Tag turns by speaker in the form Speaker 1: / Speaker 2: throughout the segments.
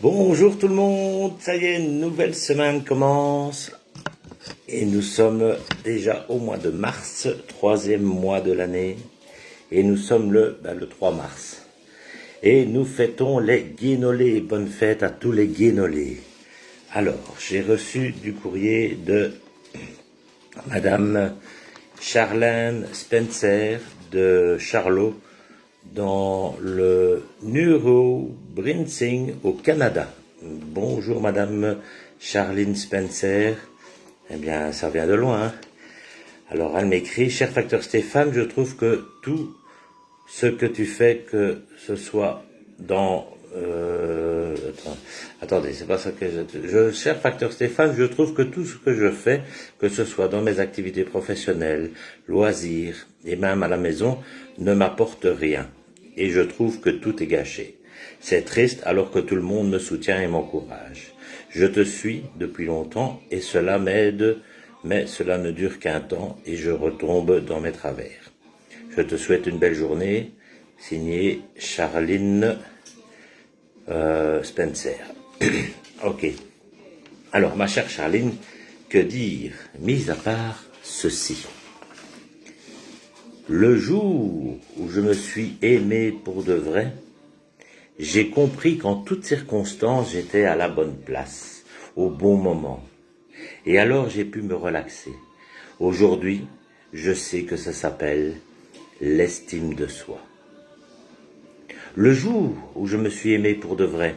Speaker 1: Bonjour tout le monde, ça y est, une nouvelle semaine commence et nous sommes déjà au mois de mars, troisième mois de l'année et nous sommes le 3 mars. Et nous fêtons les guénolés, bonne fête à tous les guénolés. Alors, j'ai reçu du courrier de Madame Charlène Spencer de Charlot dans le New Brunswick au Canada. Bonjour Madame Charlene Spencer. Eh bien, ça vient de loin. Hein. Alors, elle m'écrit, cher Facteur Stéphane, je trouve que tout ce que tu fais, que ce soit dans... attendez, c'est pas ça que cher Facteur Stéphane, je trouve que tout ce que je fais, que ce soit dans mes activités professionnelles, loisirs et même à la maison, ne m'apporte rien. Et je trouve que tout est gâché. C'est triste alors que tout le monde me soutient et m'encourage. Je te suis depuis longtemps et cela m'aide, mais cela ne dure qu'un temps et je retombe dans mes travers. Je te souhaite une belle journée. Signé Charline Spencer. Ok. Alors, ma chère Charline, que dire, mis à part ceci? Le jour où je me suis aimé pour de vrai, j'ai compris qu'en toutes circonstances, j'étais à la bonne place, au bon moment. Et alors, j'ai pu me relaxer. Aujourd'hui, je sais que ça s'appelle l'estime de soi. Le jour où je me suis aimé pour de vrai,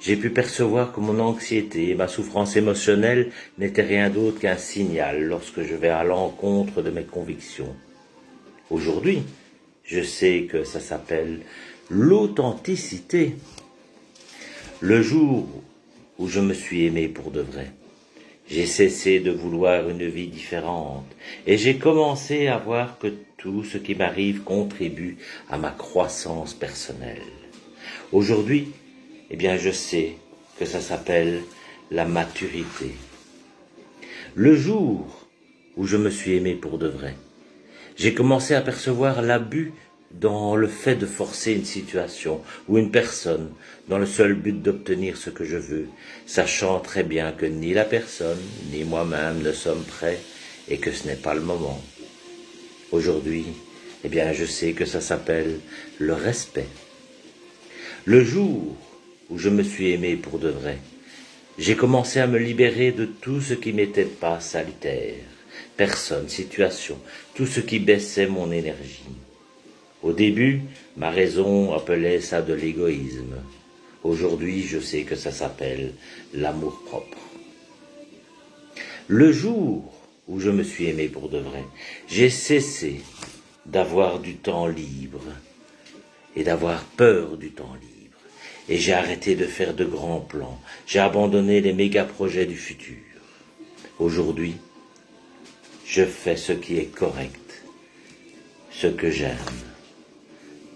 Speaker 1: j'ai pu percevoir que mon anxiété et ma souffrance émotionnelle n'étaient rien d'autre qu'un signal lorsque je vais à l'encontre de mes convictions. Aujourd'hui, je sais que ça s'appelle l'authenticité. Le jour où je me suis aimé pour de vrai, j'ai cessé de vouloir une vie différente et j'ai commencé à voir que tout ce qui m'arrive contribue à ma croissance personnelle. Aujourd'hui, eh bien, je sais que ça s'appelle la maturité. Le jour où je me suis aimé pour de vrai, j'ai commencé à percevoir l'abus dans le fait de forcer une situation ou une personne dans le seul but d'obtenir ce que je veux, sachant très bien que ni la personne ni moi-même ne sommes prêts et que ce n'est pas le moment. Aujourd'hui, eh bien, je sais que ça s'appelle le respect. Le jour où je me suis aimé pour de vrai, j'ai commencé à me libérer de tout ce qui m'était pas salutaire, personne, situation, tout ce qui baissait mon énergie. Au début, ma raison appelait ça de l'égoïsme. Aujourd'hui, je sais que ça s'appelle l'amour-propre. Le jour où je me suis aimé pour de vrai, j'ai cessé d'avoir du temps libre et d'avoir peur du temps libre. Et j'ai arrêté de faire de grands plans. J'ai abandonné les méga-projets du futur. Aujourd'hui, je fais ce qui est correct, ce que j'aime,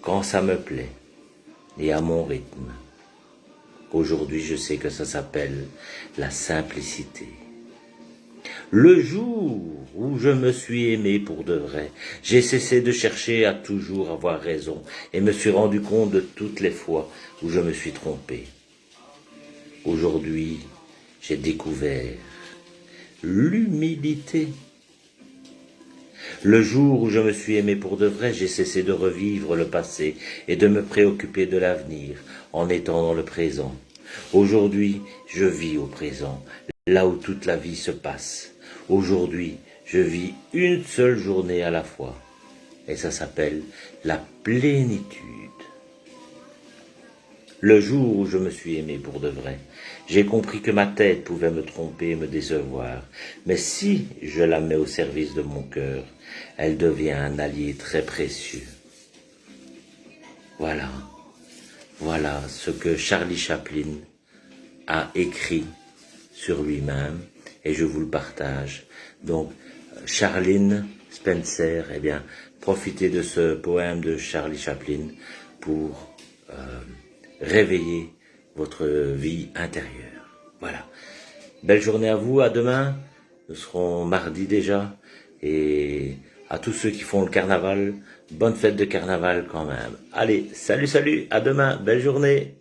Speaker 1: quand ça me plaît et à mon rythme. Aujourd'hui, je sais que ça s'appelle la simplicité. Le jour où je me suis aimé pour de vrai, j'ai cessé de chercher à toujours avoir raison et me suis rendu compte de toutes les fois où je me suis trompé. Aujourd'hui, j'ai découvert l'humilité. Le jour où je me suis aimé pour de vrai, j'ai cessé de revivre le passé et de me préoccuper de l'avenir en étant dans le présent. Aujourd'hui, je vis au présent, là où toute la vie se passe. Aujourd'hui, je vis une seule journée à la fois. Et ça s'appelle la plénitude. Le jour où je me suis aimé pour de vrai, j'ai compris que ma tête pouvait me tromper et me décevoir. Mais si je la mets au service de mon cœur, elle devient un allié très précieux. Voilà ce que Charlie Chaplin a écrit sur lui-même et je vous le partage. Donc, Charlene Spencer, eh bien, profitez de ce poème de Charlie Chaplin pour réveiller votre vie intérieure. Voilà. Belle journée à vous, à demain. Nous serons mardi déjà. Et à tous ceux qui font le carnaval, bonne fête de carnaval quand même. Allez, salut, à demain, belle journée.